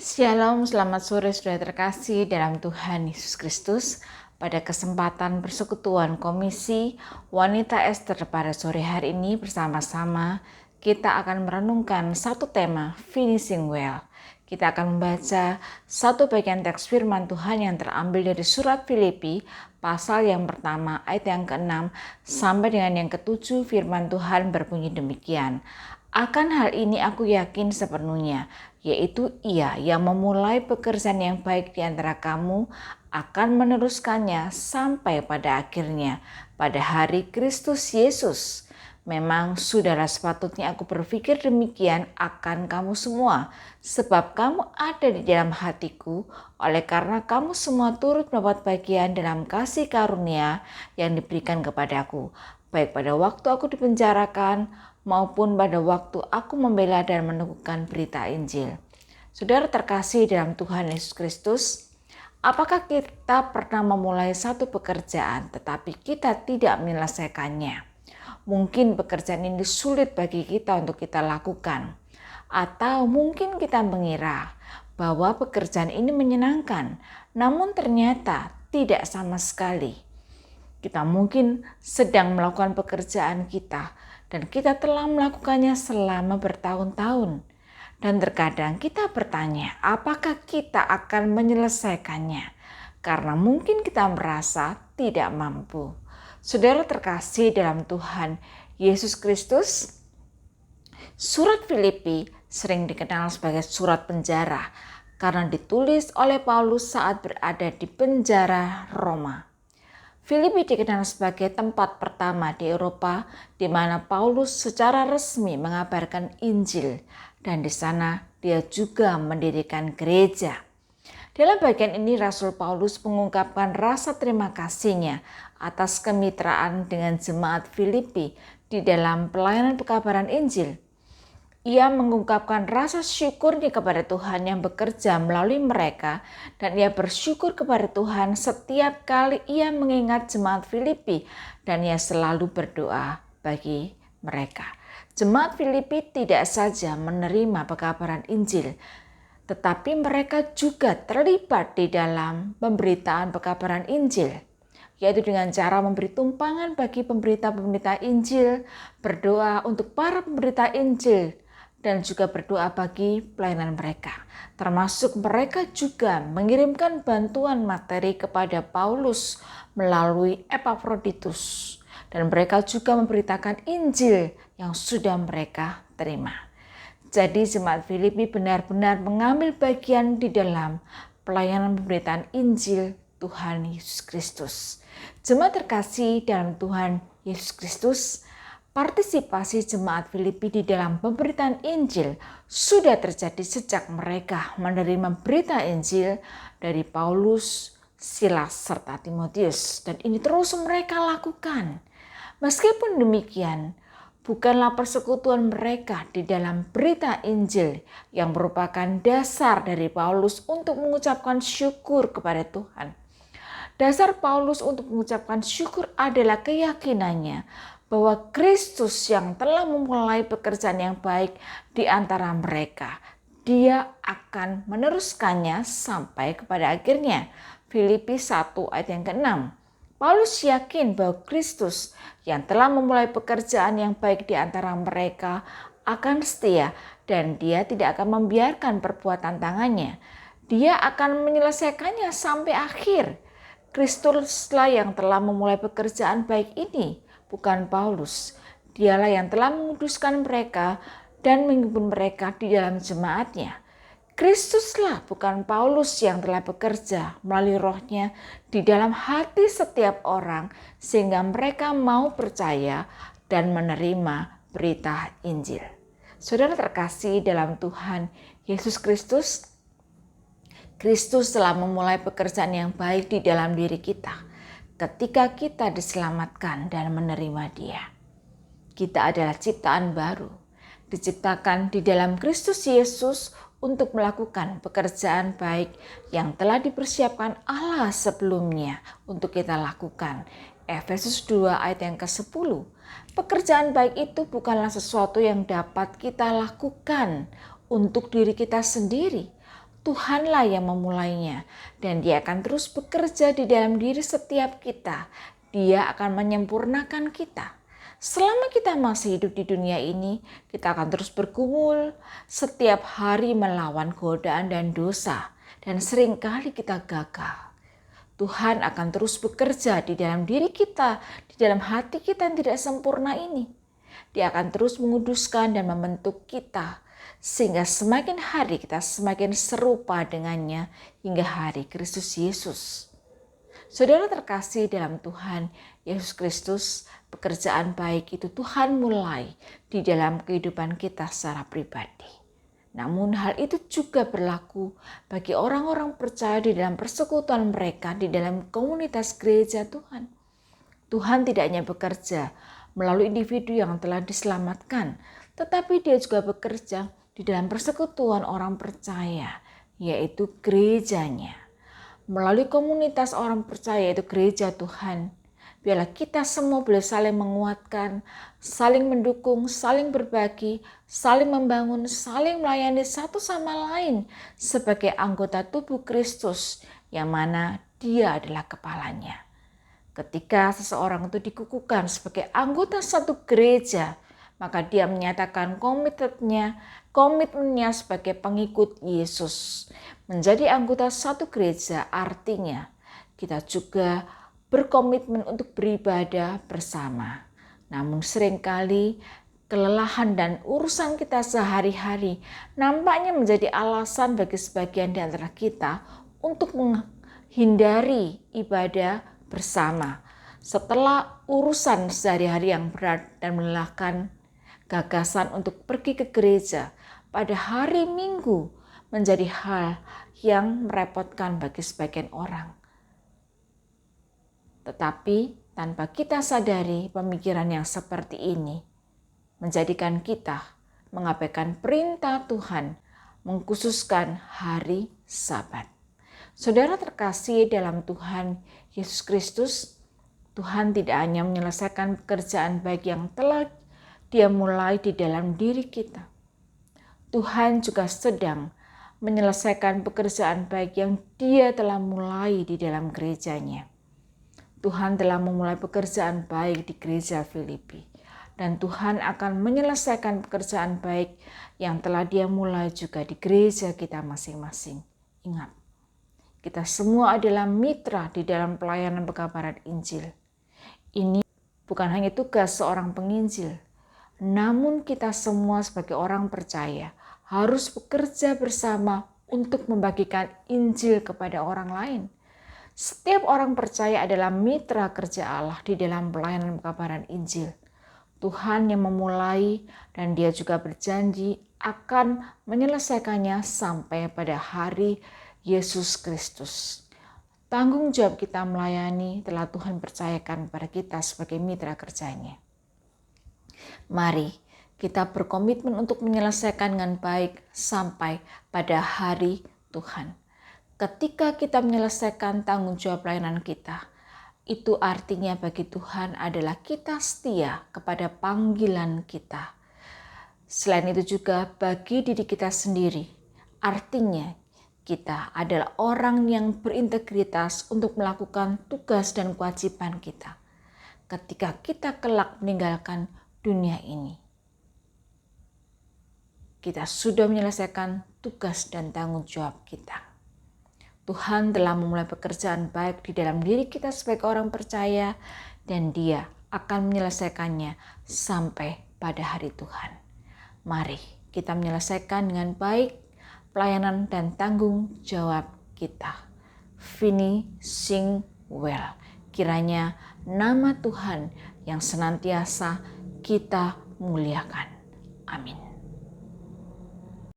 Shalom, selamat sore saudara terkasih dalam Tuhan Yesus Kristus. Pada kesempatan persekutuan Komisi Wanita Ester pada sore hari ini bersama-sama kita akan merenungkan satu tema, Finishing Well. Kita akan membaca satu bagian teks firman Tuhan yang terambil dari surat Filipi pasal yang pertama ayat yang ke-6 sampai dengan yang ke-7. Firman Tuhan berbunyi demikian. Akan hal ini aku yakin sepenuhnya, yaitu Ia yang memulai pekerjaan yang baik di antara kamu akan meneruskannya sampai pada akhirnya pada hari Kristus Yesus. Memang sudahlah sepatutnya aku berpikir demikian akan kamu semua, sebab kamu ada di dalam hatiku, oleh karena kamu semua turut mendapat bagian dalam kasih karunia yang diberikan kepadaku, baik pada waktu aku dipenjarakan maupun pada waktu aku membela dan meneguhkan berita Injil. Saudara terkasih dalam Tuhan Yesus Kristus, apakah kita pernah memulai satu pekerjaan tetapi kita tidak menyelesaikannya? Mungkin pekerjaan ini sulit bagi kita untuk kita lakukan. Atau mungkin kita mengira bahwa pekerjaan ini menyenangkan, namun ternyata tidak sama sekali. Kita mungkin sedang melakukan pekerjaan kita dan kita telah melakukannya selama bertahun-tahun. Dan terkadang kita bertanya, apakah kita akan menyelesaikannya? Karena mungkin kita merasa tidak mampu. Saudara terkasih dalam Tuhan Yesus Kristus, surat Filipi sering dikenal sebagai surat penjara karena ditulis oleh Paulus saat berada di penjara Roma. Filipi dikenal sebagai tempat pertama di Eropa di mana Paulus secara resmi mengabarkan Injil, dan di sana dia juga mendirikan gereja. Dalam bagian ini Rasul Paulus mengungkapkan rasa terima kasihnya atas kemitraan dengan jemaat Filipi di dalam pelayanan pekabaran Injil. Ia mengungkapkan rasa syukurnya kepada Tuhan yang bekerja melalui mereka, dan ia bersyukur kepada Tuhan setiap kali ia mengingat jemaat Filipi, dan ia selalu berdoa bagi mereka. Jemaat Filipi tidak saja menerima pekabaran Injil, tetapi mereka juga terlibat di dalam pemberitaan pekabaran Injil, yaitu dengan cara memberi tumpangan bagi pemberita-pemberita Injil, berdoa untuk para pemberita Injil, dan juga berdoa bagi pelayanan mereka. Termasuk mereka juga mengirimkan bantuan materi kepada Paulus melalui Epafroditus, dan mereka juga memberitakan Injil yang sudah mereka terima. Jadi jemaat Filipi benar-benar mengambil bagian di dalam pelayanan pemberitaan Injil Tuhan Yesus Kristus. Jemaat terkasih dalam Tuhan Yesus Kristus, partisipasi jemaat Filipi di dalam pemberitaan Injil sudah terjadi sejak mereka menerima berita Injil dari Paulus, Silas, serta Timotius. Dan ini terus mereka lakukan. Meskipun demikian, bukanlah persekutuan mereka di dalam berita Injil yang merupakan dasar dari Paulus untuk mengucapkan syukur kepada Tuhan. Dasar Paulus untuk mengucapkan syukur adalah keyakinannya bahwa Kristus yang telah memulai pekerjaan yang baik di antara mereka, Dia akan meneruskannya sampai kepada akhirnya. Filipi 1 ayat yang ke-6. Paulus yakin bahwa Kristus yang telah memulai pekerjaan yang baik di antara mereka akan setia, dan Dia tidak akan membiarkan perbuatan tangannya. Dia akan menyelesaikannya sampai akhir. Kristuslah yang telah memulai pekerjaan baik ini, bukan Paulus. Dialah yang telah menguduskan mereka dan mengimpun mereka di dalam jemaatnya. Kristuslah, bukan Paulus, yang telah bekerja melalui rohnya di dalam hati setiap orang sehingga mereka mau percaya dan menerima berita Injil. Saudara terkasih dalam Tuhan Yesus Kristus, Kristus telah memulai pekerjaan yang baik di dalam diri kita ketika kita diselamatkan dan menerima Dia. Kita adalah ciptaan baru, diciptakan di dalam Kristus Yesus untuk melakukan pekerjaan baik yang telah dipersiapkan Allah sebelumnya untuk kita lakukan. Efesus 2 ayat yang ke-10. Pekerjaan baik itu bukanlah sesuatu yang dapat kita lakukan untuk diri kita sendiri. Tuhanlah yang memulainya dan Dia akan terus bekerja di dalam diri setiap kita. Dia akan menyempurnakan kita. Selama kita masih hidup di dunia ini, kita akan terus bergumul setiap hari melawan godaan dan dosa, dan seringkali kita gagal. Tuhan akan terus bekerja di dalam diri kita, di dalam hati kita yang tidak sempurna ini. Dia akan terus menguduskan dan membentuk kita, sehingga semakin hari kita semakin serupa dengannya hingga hari Kristus Yesus. Saudara terkasih dalam Tuhan Yesus Kristus, pekerjaan baik itu Tuhan mulai di dalam kehidupan kita secara pribadi. Namun hal itu juga berlaku bagi orang-orang percaya di dalam persekutuan mereka di dalam komunitas gereja Tuhan. Tuhan tidak hanya bekerja melalui individu yang telah diselamatkan, tetapi Dia juga bekerja di dalam persekutuan orang percaya, yaitu gerejanya. Melalui komunitas orang percaya, yaitu gereja Tuhan, biarlah kita semua boleh saling menguatkan, saling mendukung, saling berbagi, saling membangun, saling melayani satu sama lain sebagai anggota tubuh Kristus yang mana Dia adalah kepalanya. Ketika seseorang itu dikukuhkan sebagai anggota satu gereja, maka dia menyatakan komitmennya sebagai pengikut Yesus. Menjadi anggota satu gereja artinya kita juga berkomitmen untuk beribadah bersama. Namun seringkali kelelahan dan urusan kita sehari-hari nampaknya menjadi alasan bagi sebagian di antara kita untuk menghindari ibadah bersama. Setelah urusan sehari-hari yang berat dan melelahkan, gagasan untuk pergi ke gereja pada hari Minggu menjadi hal yang merepotkan bagi sebagian orang. Tetapi tanpa kita sadari, pemikiran yang seperti ini menjadikan kita mengabaikan perintah Tuhan mengkhususkan hari Sabat. Saudara terkasih dalam Tuhan Yesus Kristus, Tuhan tidak hanya menyelesaikan pekerjaan baik yang telah Dia mulai di dalam diri kita. Tuhan juga sedang menyelesaikan pekerjaan baik yang Dia telah mulai di dalam gerejanya. Tuhan telah memulai pekerjaan baik di gereja Filipi. Dan Tuhan akan menyelesaikan pekerjaan baik yang telah Dia mulai juga di gereja kita masing-masing. Ingat, kita semua adalah mitra di dalam pelayanan pekabaran Injil. Ini bukan hanya tugas seorang penginjil, namun kita semua sebagai orang percaya harus bekerja bersama untuk membagikan Injil kepada orang lain. Setiap orang percaya adalah mitra kerja Allah di dalam pelayanan pekabaran Injil. Tuhan yang memulai dan Dia juga berjanji akan menyelesaikannya sampai pada hari Yesus Kristus. Tanggung jawab kita melayani telah Tuhan percayakan pada kita sebagai mitra kerjanya. Mari kita berkomitmen untuk menyelesaikan dengan baik sampai pada hari Tuhan. Ketika kita menyelesaikan tanggung jawab pelayanan kita, itu artinya bagi Tuhan adalah kita setia kepada panggilan kita. Selain itu juga bagi diri kita sendiri, artinya kita adalah orang yang berintegritas untuk melakukan tugas dan kewajiban kita. Ketika kita kelak meninggalkan dunia ini, kita sudah menyelesaikan tugas dan tanggung jawab kita. Tuhan telah memulai pekerjaan baik di dalam diri kita sebagai orang percaya dan Dia akan menyelesaikannya sampai pada hari Tuhan. Mari kita menyelesaikan dengan baik pelayanan dan tanggung jawab kita. Finishing well. Kiranya nama Tuhan yang senantiasa kita muliakan. Amin.